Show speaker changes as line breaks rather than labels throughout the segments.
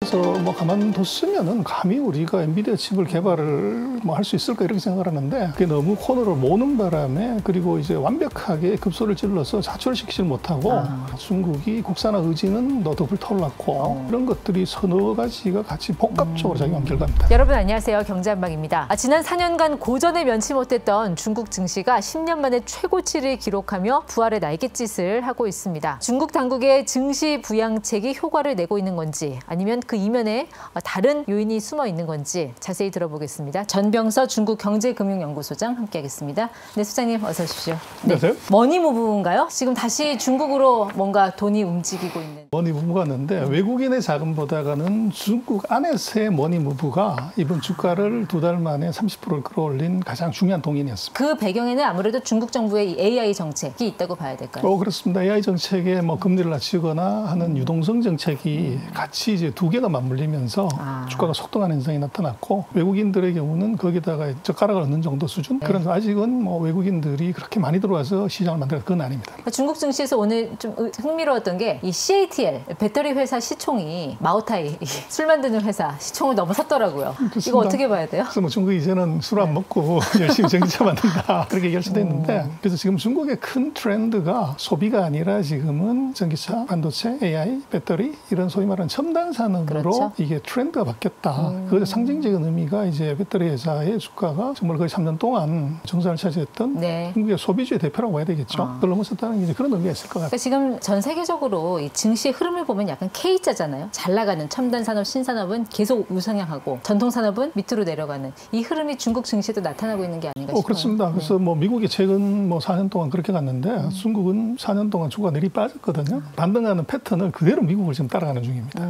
그래서 뭐 가만뒀으면은 감히 우리가 엔비디아 칩을 개발을 뭐 할 수 있을까 이렇게 생각을 하는데 그게 너무 코너를 모는 바람에 그리고 이제 완벽하게 급소를 찔러서 자출시키지 못하고 중국이 국산화 의지는 더 불타올랐고 그런 것들이 서너 가지가 같이 복합적으로 작용한 결과입니다.
여러분 안녕하세요. 경제한방입니다. 지난 4년간 고전에 면치 못했던 중국 증시가 10년 만에 최고치를 기록하며 부활의 날갯짓을 하고 있습니다. 중국 당국의 증시 부양책이 효과를 내고 있는 건지 아니면 그 이면에 다른 요인이 숨어 있는 건지 자세히 들어보겠습니다. 전병서 중국 경제금융연구소장 함께하겠습니다. 네, 소장님 어서 오십시오. 네.
안녕하세요.
머니무브인가요? 지금 다시 중국으로 뭔가 돈이 움직이고 있는.
머니무브가 있는데 외국인의 자금보다는 중국 안에서의 머니무브가 이번 주가를 두 달 만에 30%를 끌어올린 가장 중요한 동인이었습니다.
그 배경에는 아무래도 중국 정부의 이 AI 정책이 있다고 봐야 될까요?
그렇습니다. AI 정책에 뭐 금리를 낮추거나 하는 유동성 정책이 같이 이제 두 개가 맞물리면서 주가가 속도하는 현상이 나타났고 외국인들의 경우는 거기다가 젓가락을 얻는 정도 수준? 그런 아직은 뭐 외국인들이 그렇게 많이 들어와서 시장을 만들어 그건 아닙니다.
중국 증시에서 오늘 좀 흥미로웠던 게 이 CATL 배터리 회사 시총이 마오타이 술 만드는 회사 시총을 넘어섰더라고요.
그렇습니다.
이거 어떻게 봐야 돼요?
그래서 뭐 중국이 이제는 술 안 먹고 열심히 전기차 만든다 그렇게 얘기할 수도 있는데 그래서 지금 중국의 큰 트렌드가 소비가 아니라 지금은 전기차, 반도체, AI, 배터리 이런 소위 말하는 첨단 산업으로
그렇죠.
이게 트렌드가 바뀌었다. 그 상징적인 의미가 이제 배터리 회사의 주가가 정말 거의 3년 동안 정상을 차지했던 중국의 소비주의 대표라고 봐야 되겠죠. 그걸 넘어섰다는 게 이제 그런 의미가 있을 것 같아요.
그러니까 지금 전 세계적으로 이 증시의 흐름을 보면 약간 K자잖아요. 잘 나가는 첨단 산업, 신산업은 계속 우상향하고 전통 산업은 밑으로 내려가는 이 흐름이 중국 증시에도 나타나고 있는 게 아닌가 싶어요.
그렇습니다. 그래서 뭐 미국이 최근 뭐 4년 동안 그렇게 갔는데 중국은 4년 동안 주가가 내리 빠졌거든요. 반등하는 패턴을 그대로 미국을 지금 따라가는 중입니다.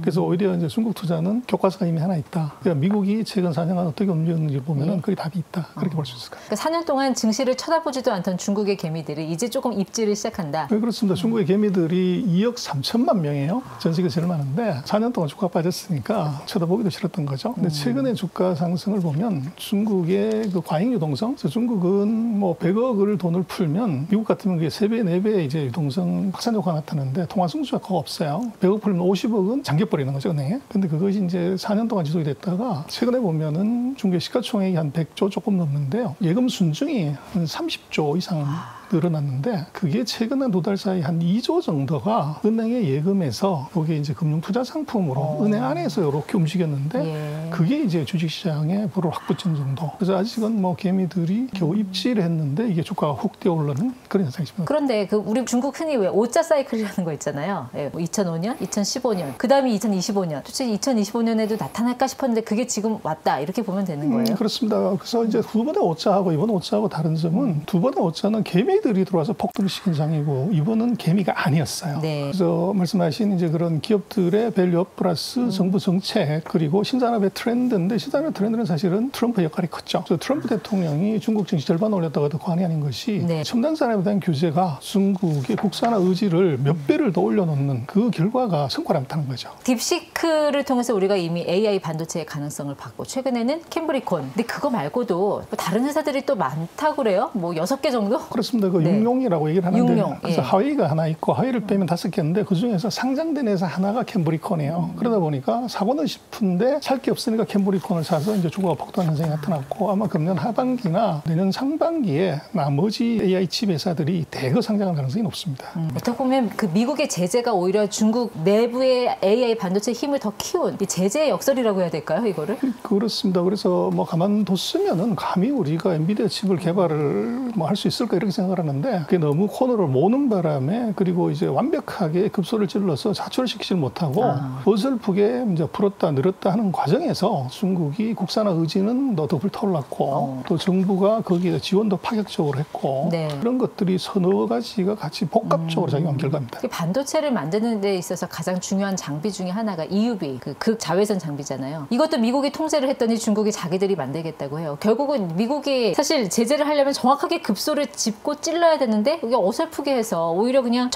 그래서 오히려 이제 중국 투자는 교과서가 이미 하나 있다. 그러니까 미국이 최근 4년간 어떻게 움직였는지 보면은 거기 답이 있다. 그렇게 볼 수 있을 거예요.
그러니까 4년 동안 증시를 쳐다보지도 않던 중국의 개미들이 이제 조금 입질을 시작한다.
네, 그렇습니다. 중국의 개미들이 2억 3천만 명이에요. 전 세계 제일 많은데 4년 동안 주가가 빠졌으니까 쳐다보기도 싫었던 거죠. 근데 최근에 주가 상승을 보면 중국의 그 과잉 유동성, 그래서 중국은 뭐 100억을 돈을 풀면 미국 같으면 그게 3배, 4배 이제 유동성 확산 효과가 나타나는데 통화승수가 거의 없어요. 100억 풀면 50억은 잠겨버리는 거죠, 은행에. 근데 그것이 이제 4년 동안 지속이 됐다가 최근에 보면은 중국의 시가총액이 한 100조 조금 넘는데요. 예금 순증이 한 30조 이상 늘어났는데 그게 최근 한 두 달 사이 한 2조 정도가 은행의 예금에서 그게 이제 금융투자 상품으로 은행 안에서 이렇게 움직였는데 그게 이제 주식시장에 불을 확 붙인 정도. 그래서 아직은 뭐 개미들이 겨우 입질했는데 이게 주가가 훅 뛰어오르는 그런 현상이십니다.
그런데 그 우리 중국 흔히 왜 5자 사이클이라는 거 있잖아요. 뭐 2005년, 2015년, 그 다음이 2025년. 도대체 2025년에도 나타날까 싶었는데 그게 지금 왔다 이렇게 보면 되는 거예요?
그렇습니다. 그래서 이제 두 번의 5자하고 이번 5자하고 다른 점은 두 번의 5자는 개미들이 들어와서 폭등시킨 장이고 이번은 개미가 아니었어요. 그래서 말씀하신 이제 그런 기업들의 밸류업 플러스 정부 정책 그리고 신산업의 트렌드인데 신산업의 트렌드는 사실은 트럼프 역할이 컸죠. 그래서 트럼프 대통령이 중국 증시 절반 올렸다고 해도 과언이 아닌 것이 첨단 산업에 대한 규제가 중국의 국산화 의지를 몇 배를 더 올려놓는 그 결과가 성과를 나타낸 거죠.
딥시크를 통해서 우리가 이미 AI 반도체의 가능성을 봤고 최근에는 캠브리콘. 근데 그거 말고도 뭐 다른 회사들이 또 많다고 그래요? 뭐 6개 정도?
그렇습니다. 그 육룡이라고 얘기를 하는데
육룡,
그래서 하웨이가 하나 있고 하웨이를 빼면 5개인데 그중에서 상장된 회사 하나가 캠브리콘이에요. 그러다 보니까 사고는 싶은데 살 게 없으니까 캠브리콘을 사서 이제 주가가 폭등하는 현상이 나타났고 아마 금년 하반기나 내년 상반기에 나머지 AI 칩 회사들이 대거 상장할 가능성이 높습니다.
어떻게 보면 그 미국의 제재가 오히려 중국 내부의 AI 반도체 힘을 더 키운 이 제재의 역설이라고 해야 될까요, 이거를?
그렇습니다. 그래서 뭐 가만뒀으면은 감히 우리가 엔비디아 칩을 개발을 뭐 할 수 있을까 이렇게 생각을 하는데 그게 너무 코너를 모는 바람에 그리고 이제 완벽하게 급소를 찔러서 자출시키지 못하고 어설프게 이제 풀었다 늘었다 하는 과정에서 중국이 국산화 의지는 더 불타올랐고 또 정부가 거기에 지원도 파격적으로 했고 그런 것들이 서너 가지가 같이 복합적으로 작용한 결과입니다.
반도체를 만드는 데 있어서 가장 중요한 장비 중에 하나가 EUV, 그 극자외선 장비잖아요. 이것도 미국이 통제를 했더니 중국이 자기들이 만들겠다고 해요. 결국은 미국이 사실 제재를 하려면 정확하게 급소를 짚고 찔러야 되는데 이게 어설프게 해서 오히려 그냥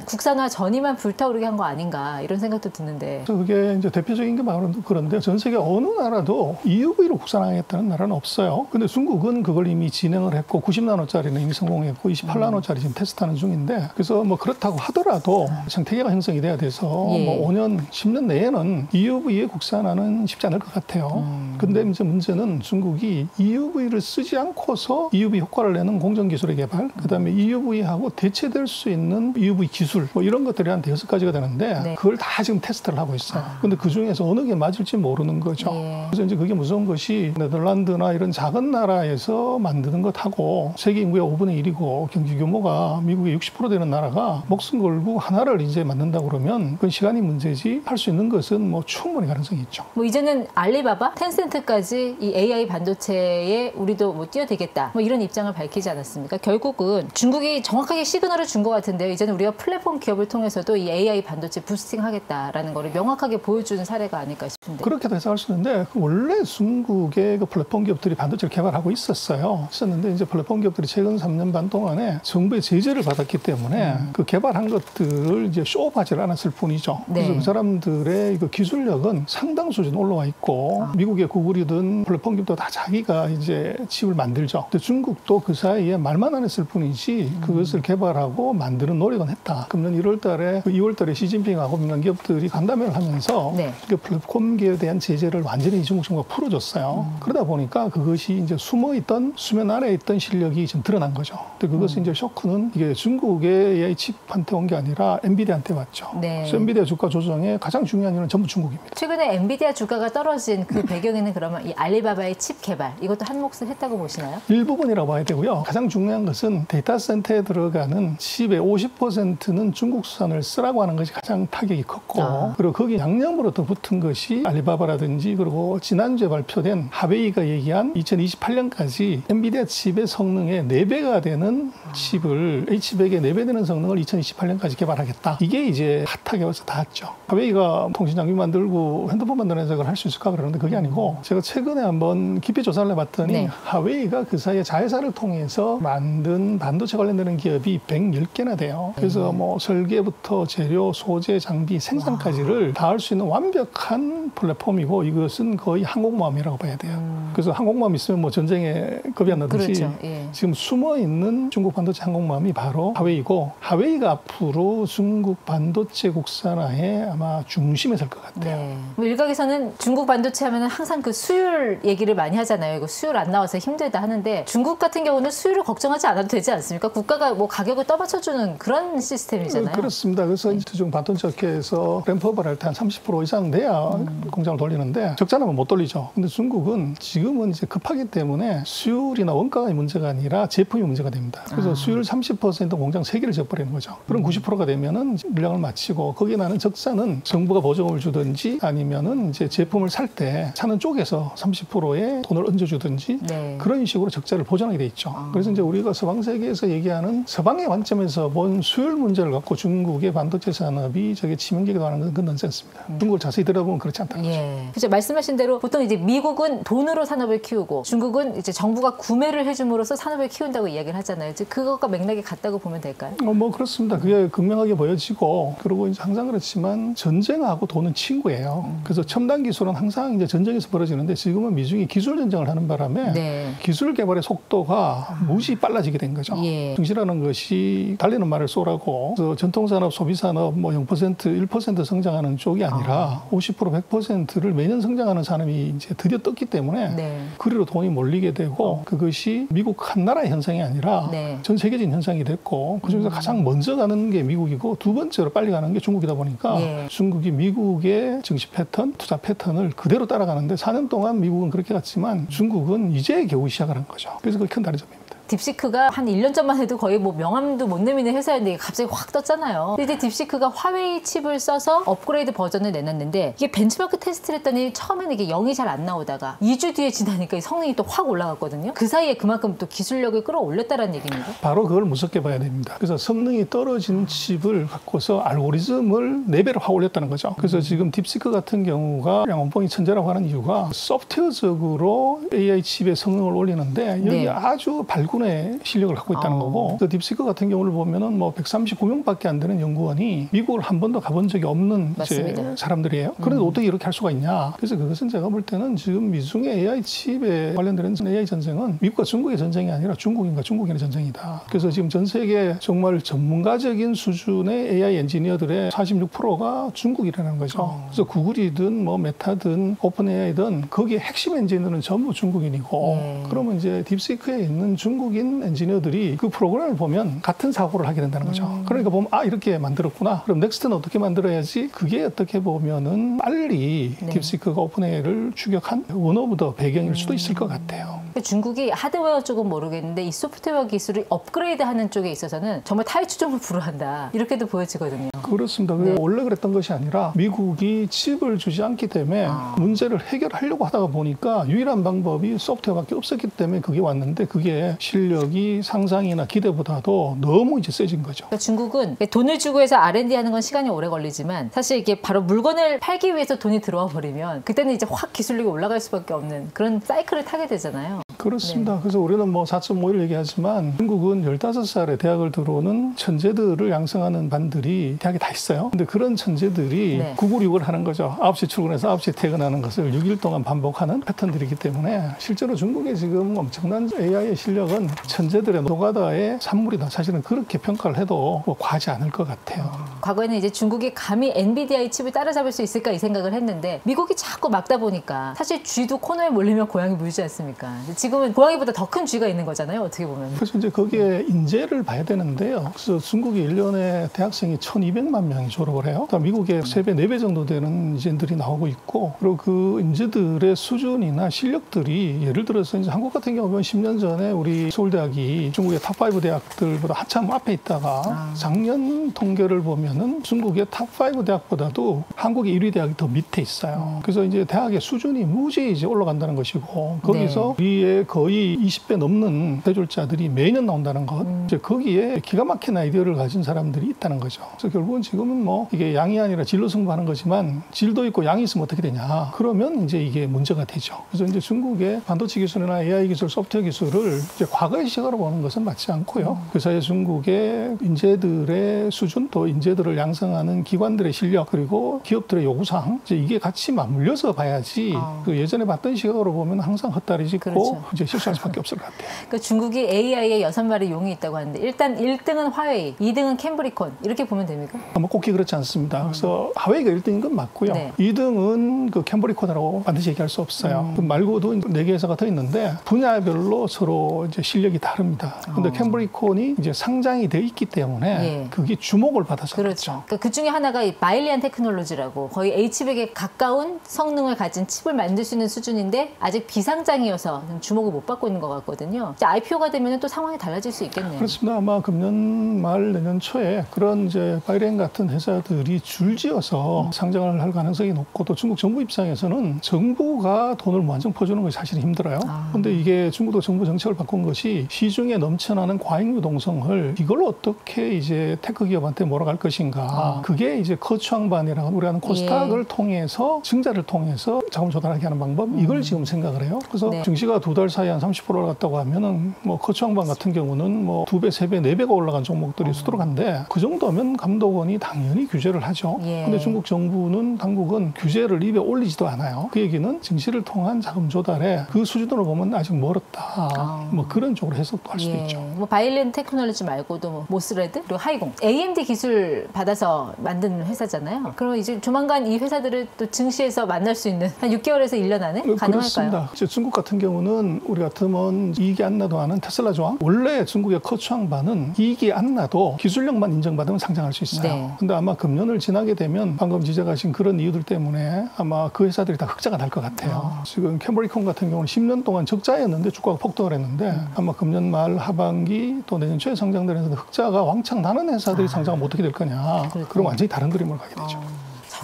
국산화 전이만 불타오르게 한 거 아닌가 이런 생각도 드는데.
그게 이제 대표적인 게 말은 그런데 전 세계 어느 나라도 EUV로 국산화하겠다는 나라는 없어요. 근데 중국은 그걸 이미 진행을 했고 90나노짜리는 이미 성공했고 28나노짜리 지금 테스트하는 중인데 그래서 뭐 그렇다고 하더라도 생태계가 형성이 돼야 돼서 뭐 5년, 10년 내에는 EUV의 국산화는 쉽지 않을 것 같아요. 근데 이제 문제는 중국이 EUV를 쓰지 않고서 EUV 효과를 내는 공정 기술의 개발, 그다음에 EUV하고 대체될 수 있는 EUV 기술 뭐 이런 것들이 한 5가지가 되는데 그걸 다 지금 테스트를 하고 있어요. 근데 그 중에서 어느 게 맞을지 모르는 거죠. 그래서 이제 그게 무서운 것이 네덜란드나 이런 작은 나라에서 만드는 것하고 세계 인구의 5분의 1이고 경제 규모가 미국의 60% 되는 나라가 목숨 걸고 하나를 이제 만든다고 그러면 그건 시간이 문제지 할 수 있는 것은 뭐 충분히 가능성이 있죠.
뭐 이제는 알리바바, 텐센트까지 이 AI 반도체에 우리도 뭐 뛰어들겠다 뭐 이런 입장을 밝히지 않았습니까? 결국은 중국이 정확하게 시그널을 준 것 같은데요. 이제는 우리가 플랫폼 기업을 통해서도 이 AI 반도체 부스팅하겠다라는 거를 명확하게 보여주는 사례가 아닐까 싶은데.
그렇게도 해석할 수 있는데 원래 중국의 그 플랫폼 기업들이 반도체를 개발하고 있었는데 이제 플랫폼 기업들이 최근 3년 반 동안에 정부의 제재를 받았기 때문에 그 개발한 것들을 이제 쇼업하지 않았을 뿐이죠. 그래서 그 사람들의 그 기술력은 상당 수준 올라와 있고 미국의 구글이든 플랫폼 기업도 다 자기가 이제 칩을 만들죠. 근데 중국도 그 사이에 말만 안 했을 뿐이지 그것을 개발하고 만드는 노력은 했다. 금년 1월 달에 2월 달에 시진핑하고 민간 기업들이 간담회를 하면서 그 플랫폼 기업에 대한 제재를 완전히 중국 정부가 풀어줬어요. 그러다 보니까 그것이 이제 숨어있던 수면 아래에 있던 실력이 지금 드러난 거죠. 근데 그것은 이제 쇼크는 이게 중국의 칩한테 온 게 아니라 엔비디아한테 왔죠. 그래서 엔비디아 주가 조정의 가장 중요한 이유는 전부 중국입니다.
최근에 엔비디아 주가가 떨어진 그 배경에는 그러면 이 알리바바의 칩 개발 이것도 한 몫을 했다고 보시나요?
일부분이라고 봐야 되고요. 가장 중요한 것은 데이터 센터에 들어가는 칩의 50%는 중국 수산을 쓰라고 하는 것이 가장 타격이 컸고 그리고 거기 양념으로 더 붙은 것이 알리바바라든지 그리고 지난주에 발표된 하웨이가 얘기한 2028년까지 엔비디아 칩의 성능의 4배가 되는 칩을 H100의 4배 되는 성능을 2028년까지 개발하겠다. 이게 이제 핫하게 와서 닿았죠. 하웨이가 통신 장비 만들고 핸드폰 만드는 해석을 할 수 있을까 그러는데 그게 아니고 제가 최근에 한번 깊이 조사를 해봤더니 하웨이가 그 사이에 자회사를 통해서 만든 반도체 관련되는 기업이 110개나 돼요. 그래서 뭐 설계부터 재료, 소재, 장비, 생산까지를 다 할 수 있는 완벽한 플랫폼이고 이것은 거의 항공모함이라고 봐야 돼요. 그래서 항공모함 있으면 뭐 전쟁에 겁이 안 나듯이 지금 숨어있는 중국 반도체 항공모함이 바로 하웨이고 하웨이가 앞으로 중국 반도체 국산화의 아마 중심에 설 것 같아요.
뭐 일각에서는 중국 반도체 하면 항상 그 수율 얘기를 많이 하잖아요. 이거 수율 안 나와서 힘들다 하는데 중국 같은 경우는 수율을 걱정하지 않아도 되지 않습니까? 국가가 뭐 가격을 떠받쳐주는 그런 시스템이잖아요.
그렇습니다. 그래서 중국 반도체 업계에서 램프업을 할 때 한 30% 이상 돼야 공장을 돌리는데 적자나면 못 돌리죠. 근데 중국은 지금은 이제 급하기 때문에 수율이나 원가의 문제가 아니라 제품이 문제가 됩니다. 그래서 수율 30% 공장 3개를 지어버리는 거죠. 그럼 90%가 되면은 물량을 마치고 거기에 나는 적자는 정부가 보조금을 주든지 아니면은 이제 제품을 살 때 사는 쪽에서 30%의 돈을 얹어주든지 그런 식으로 적자를 보전하게 돼 있죠. 그래서 이제 우리가 서방 세계에서 얘기하는 서방의 관점에서 본 수율 문제를 갖고 중국의 반도체 산업이 저게 치명적이라고 하는 건 그건 넌센스입니다. 중국을 자세히 들여다보면 그렇지 않다는 거죠.
그렇죠. 말씀하신 대로 보통 이제 미국은 돈으로 산업을 키우고 중국은 이제 정부가 구매를 해줌으로써 산업을 키운다고 이야기를 하잖아요. 그것과 맥락이 같다고 보면 될까요?
뭐 그렇습니다. 그게 극명하게 보여지고 그리고 이제 항상 그렇지만 전쟁하고 돈은 친구예요. 그래서 첨단 기술은 항상 이제 전쟁에서 벌어지는데 지금은 미중이 기술 전쟁을 하는 바람에 기술 개발의 속도가 무지 빨라지게 된 거죠. 증시라는 것이 달리는 말을 쏘라고 그래서 전통산업, 소비산업 뭐 0%, 1% 성장하는 쪽이 아니라 50%, 100%를 매년 성장하는 산업이 이제 드디어 떴기 때문에 그리로 돈이 몰리게 되고 그것이 미국 한 나라의 현상이 아니라 전 세계적인 현상이 됐고 그중에서 가장 먼저 가는 게 미국이고 두 번째로 빨리 가는 게 중국이다 보니까 중국이 미국의 증시 패턴, 투자 패턴을 그대로 따라가는데 4년 동안 미국은 그렇게 갔지만 중국은 이제 겨우 시작을 한 거죠. 그래서 그게 큰 다리점입니다.
딥시크가 한 1년 전만 해도 거의 뭐 명함도 못 내미는 회사였는데 갑자기 확 떴잖아요. 근데 이제 딥시크가 화웨이 칩을 써서 업그레이드 버전을 내놨는데 이게 벤치마크 테스트를 했더니 처음에는 이게 0이 잘 안 나오다가 2주 뒤에 지나니까 성능이 또 확 올라갔거든요. 그 사이에 그만큼 또 기술력을 끌어올렸다는 얘기입니다.
바로 그걸 무섭게 봐야 됩니다. 그래서 성능이 떨어진 칩을 갖고서 알고리즘을 4배로 확 올렸다는 거죠. 그래서 지금 딥시크 같은 경우가 원봉이 천재라고 하는 이유가 소프트웨어적으로 AI 칩의 성능을 올리는데 여기 아주 발굴 일군의 실력을 갖고 있다는 거고, 그 딥시크 같은 경우를 보면은 뭐 139명밖에 안 되는 연구원이 미국을 한 번도 가본 적이 없는 이제 사람들이에요. 그런데 어떻게 이렇게 할 수가 있냐? 그래서 그것은 제가 볼 때는 지금 미중의 AI 칩에 관련된 AI 전쟁은 미국과 중국의 전쟁이 아니라 중국인과 중국인의 전쟁이다. 그래서 지금 전 세계 정말 전문가적인 수준의 AI 엔지니어들의 46%가 중국이라는 거죠. 그래서 구글이든 뭐 메타든 오픈 AI든 거기에 핵심 엔지니어는 전부 중국인이고, 그러면 이제 딥시크에 있는 중국인 엔지니어들이 그 프로그램을 보면 같은 사고를 하게 된다는 거죠. 그러니까 보면 아 이렇게 만들었구나. 그럼 넥스트는 어떻게 만들어야지? 그게 어떻게 보면은 빨리 딥시크가 오픈 AI를 추격한 원 오브 더 배경일 수도 있을 것 같아요.
중국이 하드웨어 쪽은 모르겠는데 이 소프트웨어 기술을 업그레이드하는 쪽에 있어서는 정말 타이추종을 불허한다. 이렇게도 보여지거든요.
그렇습니다. 그게 원래 그랬던 것이 아니라 미국이 칩을 주지 않기 때문에 문제를 해결하려고 하다가 보니까 유일한 방법이 소프트웨어밖에 없었기 때문에 그게 왔는데, 그게 실력이 상상이나 기대보다도 너무 이제 세진 거죠.
그러니까 중국은 돈을 주고 해서 R&D 하는 건 시간이 오래 걸리지만 사실 이게 바로 물건을 팔기 위해서 돈이 들어와 버리면 그때는 이제 확 기술력이 올라갈 수밖에 없는 그런 사이클을 타게 되잖아요.
그렇습니다. 그래서 우리는 뭐 4.5를 얘기하지만 중국은 15살에 대학을 들어오는 천재들을 양성하는 반들이 대학에 다 있어요. 근데 그런 천재들이 996을 하는 거죠. 9시 출근해서 9시에 퇴근하는 것을 6일 동안 반복하는 패턴들이기 때문에 실제로 중국의 지금 엄청난 AI의 실력은 천재들의 노가다의 산물이다. 사실은 그렇게 평가를 해도 뭐 과하지 않을 것 같아요.
과거에는 이제 중국이 감히 엔비디아의 칩을 따라잡을 수 있을까 이 생각을 했는데 미국이 자꾸 막다 보니까 사실 쥐도 코너에 몰리면 고양이 물지 않습니까? 지금은 고양이보다 더 큰 쥐가 있는 거잖아요. 어떻게 보면.
그래서 이제 거기에 인재를 봐야 되는데요. 그래서 중국이 1년에 대학생이 1,200만 명이 졸업을 해요. 그러니까 미국의 3배, 4배 정도 되는 인재들이 나오고 있고, 그리고 그 인재들의 수준이나 실력들이 예를 들어서 이제 한국 같은 경우는 10년 전에 우리 서울대학이 중국의 탑5 대학들보다 한참 앞에 있다가 작년 통계를 보면은 중국의 탑5 대학보다도 한국의 1위 대학이 더 밑에 있어요. 그래서 이제 대학의 수준이 무지 이제 올라간다는 것이고, 거기서 우리의 거의 20배 넘는 대졸자들이 매년 나온다는 것, 이제 거기에 기가 막힌 아이디어를 가진 사람들이 있다는 거죠. 그래서 결국은 지금은 뭐 이게 양이 아니라 질로 승부하는 거지만 질도 있고 양이 있으면 어떻게 되냐? 그러면 이제 이게 문제가 되죠. 그래서 이제 중국의 반도체 기술이나 AI 기술, 소프트웨어 기술을 이제 과거의 시각으로 보는 것은 맞지 않고요. 그 사이에 중국의 인재들의 수준, 또 인재들을 양성하는 기관들의 실력, 그리고 기업들의 요구사항, 이제 이게 같이 맞물려서 봐야지 그 예전에 봤던 시각으로 보면 항상 헛다리 짚고 이제 실수할 수밖에 없을 것 같아요.
그러니까 중국이 AI에 6마리 용이 있다고 하는데 일단 1등은 화웨이, 2등은 캠브리콘 이렇게 보면 됩니까?
뭐 꼭히 그렇지 않습니다. 그래서 화웨이가 1등인 건 맞고요. 2등은 그 캠브리콘이라고 반드시 얘기할 수 없어요. 그 말고도 4개 회사가 더 있는데 분야별로 서로 이제 실력이 다릅니다. 근데 캠브리콘이 이제 상장이 돼 있기 때문에 그게 주목을 받아서
그렇죠. 그러니까 그 중에 하나가 이 마일리안 테크놀로지라고 거의 H백에 가까운 성능을 가진 칩을 만들 수 있는 수준인데 아직 비상장이어서 주목을 못 받고 있는 것 같거든요. 이제 IPO가 되면 또 상황이 달라질 수 있겠네요.
그렇습니다. 아마 금년 말 내년 초에 그런 이제 바이렌 같은 회사들이 줄지어서 상장을 할 가능성이 높고, 또 중국 정부 입장에서는 정부가 돈을 완전 퍼주는 것이 사실 힘들어요. 근데 이게 중국도 정부 정책을 바꾼 것이 시중에 넘쳐나는 과잉 유동성을 이걸 어떻게 이제 테크 기업한테 몰아갈 것인가. 그게 이제 거추왕반이라고 우리가 하는 코스닥을 통해서 증자를 통해서 자금 조달하게 하는 방법, 이걸 지금 생각을 해요. 그래서 증시가 2달 사이에 한 30% 올라갔다고 하면은 뭐 거추왕반 같은 경우는 뭐 2배, 3배, 4배가 올라간 종목들이 수두룩한데 그 정도면 감독원이 당연히 규제를 하죠. 근데 중국 정부는 당국은 규제를 입에 올리지도 않아요. 그 얘기는 증시를 통한 자금 조달에 그 수준으로 보면 아직 멀었다. 뭐 그런 쪽으로 해석도 할 수도 있죠.
뭐 바이렌 테크놀로지 말고도 뭐 모스레드 그리고 하이공, AMD 기술 받아서 만든 회사잖아요. 그럼 이제 조만간 이 회사들을 또 증시에서 만날 수 있는 한 6개월에서 1년 안에 가능할까요?
그렇습니다. 중국 같은 경우는 우리 같으면 이익이 안 나도 하는 테슬라 조항. 원래 중국의 거추왕반은 이익이 안 나도 기술력만 인정받으면 상장할 수 있어요. 근데 아마 금년을 지나게 되면 방금 지적하신 그런 이유들 때문에 아마 그 회사들이 다 흑자가 날 것 같아요. 지금 캠브리콘 같은 경우는 10년 동안 적자였는데 주가가 폭등을 했는데 아마 금년 말 하반기 또 내년 초에 상장되는 흑자가 왕창 나는 회사들이 상장하면 어떻게 될 거냐. 그럼 완전히 다른 그림을 가게 되죠.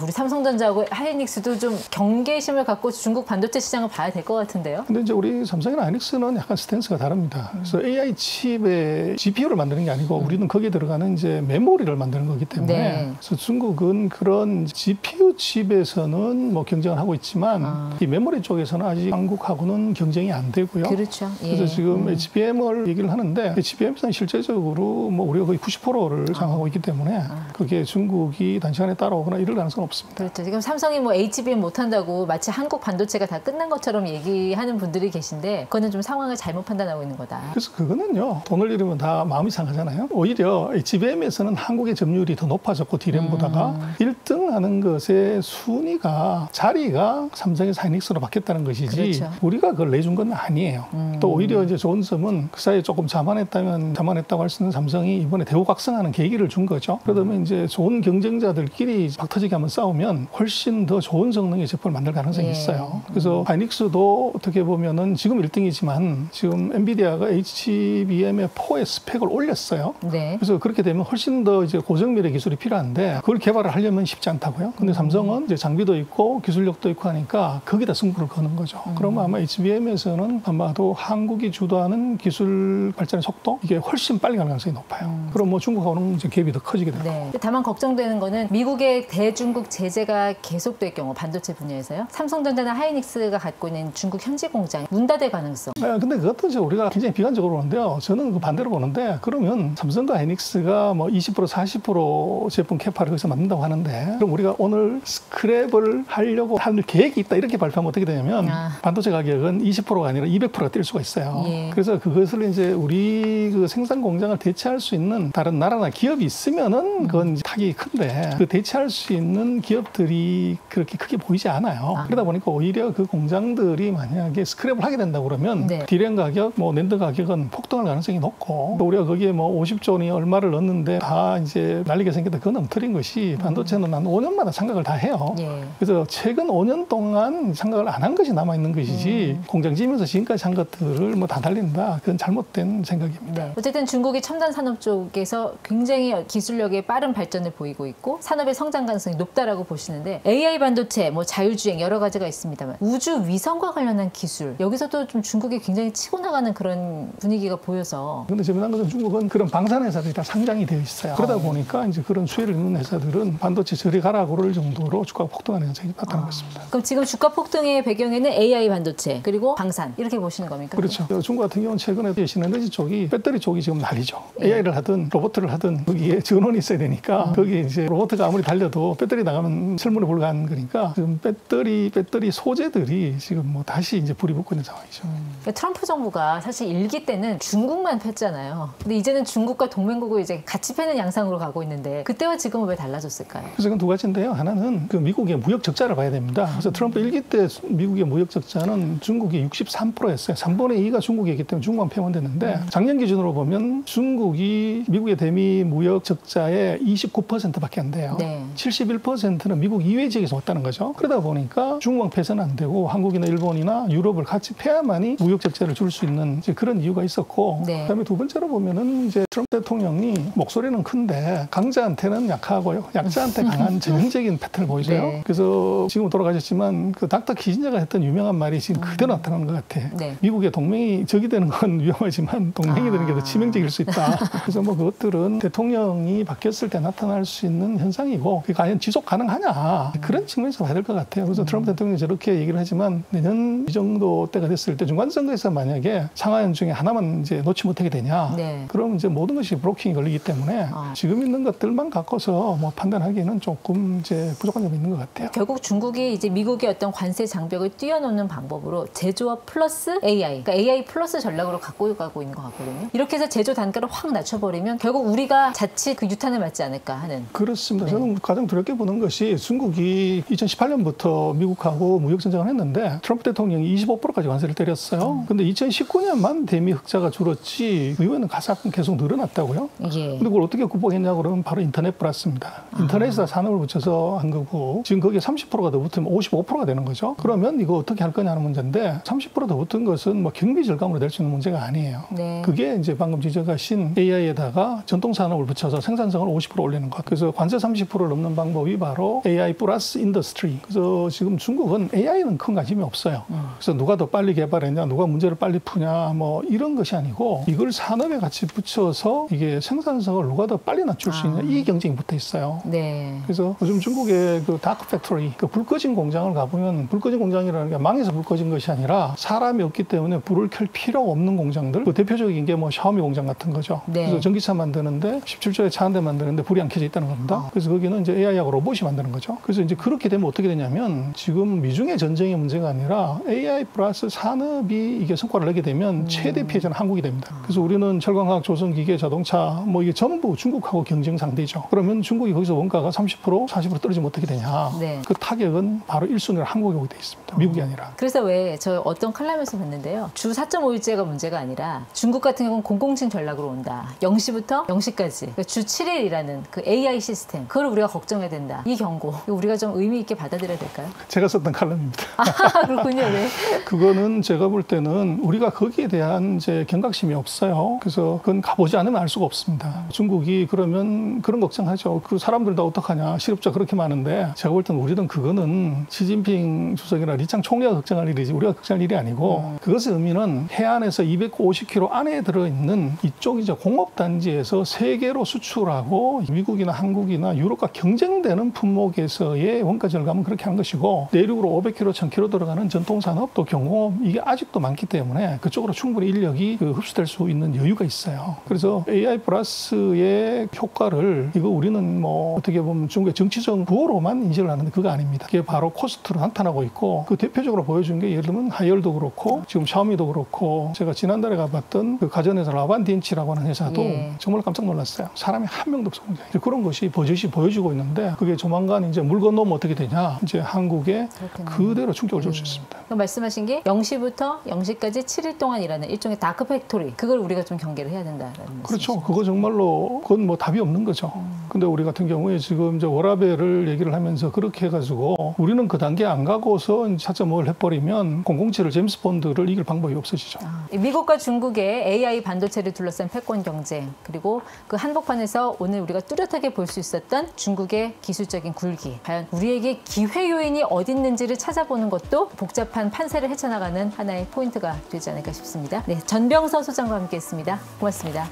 우리 삼성전자하고 하이닉스도 좀 경계심을 갖고 중국 반도체 시장을 봐야 될 것 같은데요.
근데 이제 우리 삼성이나 하이닉스는 약간 스탠스가 다릅니다. 그래서 AI 칩에 GPU를 만드는 게 아니고 우리는 거기에 들어가는 이제 메모리를 만드는 거기 때문에
네.
그래서 중국은 그런 GPU 칩에서는 뭐 경쟁을 하고 있지만 이 메모리 쪽에서는 아직 한국하고는 경쟁이 안 되고요.
그렇죠. 예.
그래서 지금 HBM을 얘기를 하는데 HBM에서는 실제적으로 뭐 우리가 거의 90%를 장악하고 있기 때문에 그게 중국이 단시간에 따라오거나 이럴 가능성은 없습니다.
그렇죠. 지금 삼성이 뭐 HBM 못한다고 마치 한국 반도체가 다 끝난 것처럼 얘기하는 분들이 계신데 그거는 좀 상황을 잘못 판단하고 있는 거다.
그래서 그거는요. 돈을 잃으면 다 마음이 상하잖아요. 오히려 HBM에서는 한국의 점유율이 더 높아졌고 D램보다가 1등 하는 것의 순위가 자리가 삼성에서 하이닉스로 바뀌었다는 것이지
그렇죠.
우리가 그걸 내준 건 아니에요. 또 오히려 이제 좋은 점은 그 사이에 조금 자만했다고 할 수 있는 삼성이 이번에 대우각성하는 계기를 준 거죠. 그러다 보면 이제 좋은 경쟁자들끼리 박터지게 한번 싸우면 훨씬 더 좋은 성능의 제품을 만들 가능성이
예.
있어요. 그래서 하이닉스도 어떻게 보면은 지금 1등이지만 지금 엔비디아가 HBM의 4의 스펙을 올렸어요.
네.
그래서 그렇게 되면 훨씬 더 이제 고정밀의 기술이 필요한데 그걸 개발을 하려면 쉽지 않다고요. 근데 삼성은 이제 장비도 있고 기술력도 있고 하니까 거기다 승부를 거는 거죠. 그러면 아마 HBM에서는 아마도 한국이 주도하는 기술 발전의 속도 이게 훨씬 빨리 가는 가능성이 높아요. 그럼 뭐 중국하고는 이제 갭이 더 커지게 되고.
네. 다만 걱정되는 거는 미국의 대중국 제재가 계속될 경우 반도체 분야에서요. 삼성전자나 하이닉스가 갖고 있는 중국 현지 공장 문 닫을 가능성.
근데 그것도 이제 우리가 굉장히 비관적으로 보는데요. 저는 그 반대로 보는데 그러면 삼성과 하이닉스가 뭐 20% 40% 제품 캐파를 거기서 만든다고 하는데 그럼 우리가 오늘 스크랩을 하려고 할 계획이 있다 이렇게 발표하면 어떻게 되냐면 반도체 가격은 20%가 아니라 200%가 뛸 수가 있어요.
예.
그래서 그것을 이제 우리 그 생산 공장을 대체할 수 있는 다른 나라나 기업이 있으면은 그건 이제 타격이 큰데 그 대체할 수 있는 기업들이 그렇게 크게 보이지 않아요. 그러다 보니까 오히려 그 공장들이 만약에 스크랩을 하게 된다고 그러면
네.
디램 가격, 뭐 낸드 가격은 폭등할 가능성이 높고 또 우리가 거기에 뭐 50조 원이 얼마를 넣었는데 다 이제 날리게 생겼다 그건 엉터리인 것이 반도체는 한 5년마다 참각을 다 해요.
예.
그래서 최근 5년 동안 참각을 안 한 것이 남아 있는 것이지 공장 지으면서 지금까지 한 것들을 뭐 다 달린다 그건 잘못된 생각입니다.
네. 어쨌든 중국이 첨단 산업 쪽에서 굉장히 기술력의 빠른 발전을 보이고 있고 산업의 성장 가능성이 높다라고 보시는데 AI 반도체, 뭐 자율주행 여러 가지가 있습니다만 우주 위성과 관련한 기술 여기서도 좀 중국이 굉장히 치고 나가는 그런 분위기가 보여서.
근데 재미난 것은 중국은 그런 방산 회사들이 다 상장이 되어 있어요. 그러다 보니까 이제 그런 수혜를 입는 회사들은 반도체 저리 가라 그럴 정도로 주가가 폭등하는 현상이 나타나고 있습니다.
그럼 지금 주가 폭등의 배경에는 AI 반도체 그리고 방산 이렇게 보시는 겁니까?
그렇죠. 중국 같은 경우는 최근에 신에너지 쪽이 배터리 쪽이 지금 난리죠. AI를 하든 로봇을 하든 거기에 전원이 있어야 되니까 거기에 이제 로봇가 아무리 달려도 배터리 나가면 설문에 불과한 거니까 지금 배터리 소재들이 지금 뭐 다시 이제 불이 붙고 있는 상황이죠.
그러니까 트럼프 정부가 사실 일기 때는 중국만 팼잖아요. 근데 이제는 중국과 동맹국을 이제 같이 패는 양상으로 가고 있는데 그때와 지금은 왜 달라졌을까요?
그래서 그건 두 가지인데요. 하나는 그 미국의 무역 적자를 봐야 됩니다. 그래서 트럼프 일기 때 미국의 무역 적자는 중국이 63%였어요. 3분의 2가 중국이기 때문에 중국만 패면 됐는데 작년 기준으로 보면 중국이 미국의 대미 무역 적자의 29%밖에 안 돼요.
네.
71%는 미국 이외 지역에서 왔다는 거죠. 그러다 보니까 중국만 패서는 안 되고 한국이나 일본이나 유럽을 같이 패야만이 무역 적자를 줄 수 있는 이제 그런 이유가 있었고
네.
그다음에 두 번째로 보면은 이제 트럼프 대통령이 목소리는 큰데 강자한테는 약하고요. 약자한테 강한 전형적인 패턴을 보여줘요.
네.
그래서 지금 돌아가셨지만 그 닥터 키신저가 했던 유명한 말이 지금 그대로 나타나는 것 같아.
네.
미국의 동맹이 적이 되는 건 위험하지만 동맹이 되는 게 더 치명적일 수 있다. 그래서 뭐 그것들은 대통령이 바뀌었을 때 나타날 수 있는 현상이고 그게 과연 지속 가능하냐 그런 측면에서 봐야 될 것 같아요. 그래서 트럼프 대통령이 저렇게 얘기를 하지만 내년 이 정도 때가 됐을 때 중간선거에서 만약에 상하연 중에 하나만 이제 놓지 못하게 되냐
네.
그럼 이제 모든 것이 브로킹이 걸리기 때문에 지금 있는 것들만 갖고서 뭐 판단하기는 조금 이제 부족한 점이 있는 것 같아요.
결국 중국이 이제 미국의 어떤 관세 장벽을 뛰어넘는 방법으로 제조업 플러스 AI, 그러니까 AI 플러스 전략으로 갖고 가고 있는 것 같거든요. 이렇게 해서 제조 단가를 확 낮춰버리면 결국 우리가 자칫 그 유탄을 맞지 않을까 하는.
그렇습니다. 저는 가장 두렵게 보는 것이 중국이 2018년부터 미국하고 무역 전쟁을 했는데 트럼프 대통령이 25%까지 관세를 때렸어요. 근데 2019년만 대미 흑자가 줄었지 그 이후에는 가삭 계속 늘어났다고요.
예.
근데 그걸 어떻게 극복했냐고 그러면 바로 인터넷 플러스입니다. 인터넷에다 산업을 붙여서 한 거고 지금 거기에 30%가 더 붙으면 55%가 되는 거죠. 그러면 이거 어떻게 할 거냐는 문제인데 30%더 붙은 것은 뭐 경비 절감으로 될 수 있는 문제가 아니에요.
네.
그게 이제 방금 지적하신 AI에다가 전통 산업을 붙여서 생산성을 50% 올리는 것. 그래서 관세 30%를 넘는 방법이 바로 바로 AI 플러스 인더스트리. 그래서 지금 중국은 AI는 큰 관심이 없어요. 그래서 누가 더 빨리 개발했냐, 누가 문제를 빨리 푸냐, 뭐 이런 것이 아니고 이걸 산업에 같이 붙여서 이게 생산성을 누가 더 빨리 낮출 수 있냐, 이 경쟁이 붙어 있어요.
네.
그래서 요즘 중국의 그 다크 팩토리, 그 불 꺼진 공장을 가보면 불 꺼진 공장이라는 게 망해서 불 꺼진 것이 아니라 사람이 없기 때문에 불을 켤 필요가 없는 공장들. 그 대표적인 게 뭐 샤오미 공장 같은 거죠.
네.
그래서 전기차 만드는데 17조에 차 한 대 만드는데 불이 안 켜져 있다는 겁니다. 그래서 거기는 이제 AI하고 로봇이 만드는 거죠. 그래서 이제 그렇게 되면 어떻게 되냐면 지금 미중의 전쟁의 문제가 아니라 AI 플러스 산업이 이게 성과를 내게 되면 최대 피해자는 한국이 됩니다. 그래서 우리는 철강화학, 조선, 기계, 자동차 뭐 이게 전부 중국하고 경쟁 상대죠. 그러면 중국이 거기서 원가가 30%, 40% 떨어지면 어떻게 되냐.
네.
그 타격은 바로 1순위로 한국에 오게 돼 있습니다. 미국이 아니라.
그래서 왜 저 어떤 칼럼에서 봤는데요. 주 4.5일제가 문제가 아니라 중국 같은 경우는 공공층 전략으로 온다. 0시부터 0시까지. 그러니까 주 7일이라는 그 AI 시스템. 그걸 우리가 걱정해야 된다. 이 경고. 이거 우리가 좀 의미 있게 받아들여야 될까요?
제가 썼던 칼럼입니다.
아, 그렇군요. 네.
그거는 제가 볼 때는 우리가 거기에 대한 이제 경각심이 없어요. 그래서 그건 가보지 않으면 알 수가 없습니다. 중국이 그러면 그런 걱정하죠. 그 사람들 다 어떡하냐. 실업자 그렇게 많은데 제가 볼 때는 우리는 그거는 시진핑 주석이나 리창 총리가 걱정할 일이지 우리가 걱정할 일이 아니고 그것의 의미는 해안에서 250km 안에 들어있는 이쪽 이제 공업단지에서 세계로 수출하고 미국이나 한국이나 유럽과 경쟁되는 품목에서의 원가 절감은 그렇게 한 것이고 내륙으로 500km, 1000km 들어가는 전통산업 또 경공업 이게 아직도 많기 때문에 그쪽으로 충분히 인력이 흡수될 수 있는 여유가 있어요. 그래서 AI 플러스의 효과를 이거 우리는 뭐 어떻게 보면 중국의 정치적 구호로만 인식을 하는데 그거 아닙니다. 그게 바로 코스트로 나타나고 있고 그 대표적으로 보여준 게 예를 들면 하이얼도 그렇고 지금 샤오미도 그렇고 제가 지난달에 가봤던 그 가전회사 라반디엔치라고 하는 회사도 정말 깜짝 놀랐어요. 사람이 한 명도 없어. 그런 것이 버젓이 보여지고 있는데 그게 조만간 이제 물 건너면 어떻게 되냐 이제 한국에 그대로 충격을 줄 수 있습니다.
그럼 말씀하신 게 0시부터 0시까지 7일 동안 일하는 일종의 다크 팩토리 그걸 우리가 좀 경계를 해야 된다는 말씀이시죠?
그렇죠. 그거 정말로 그건 뭐 답이 없는 거죠. 근데 우리 같은 경우에 지금 이제 워라밸을 얘기를 하면서 그렇게 해가지고 우리는 그 단계 안 가고서 4.5를 해버리면 007을 제임스 본드를 이길 방법이 없어지죠.
미국과 중국의 AI 반도체를 둘러싼 패권 경쟁 그리고 그 한복판에서 오늘 우리가 뚜렷하게 볼 수 있었던 중국의 기술적인 굴기 과연 우리에게 기회 요인이 어디 있는지를 찾아보는 것도 복잡한 판세를 헤쳐나가는 하나의 포인트가 되지 않을까 싶습니다. 네, 전병서 소장과 함께했습니다. 고맙습니다.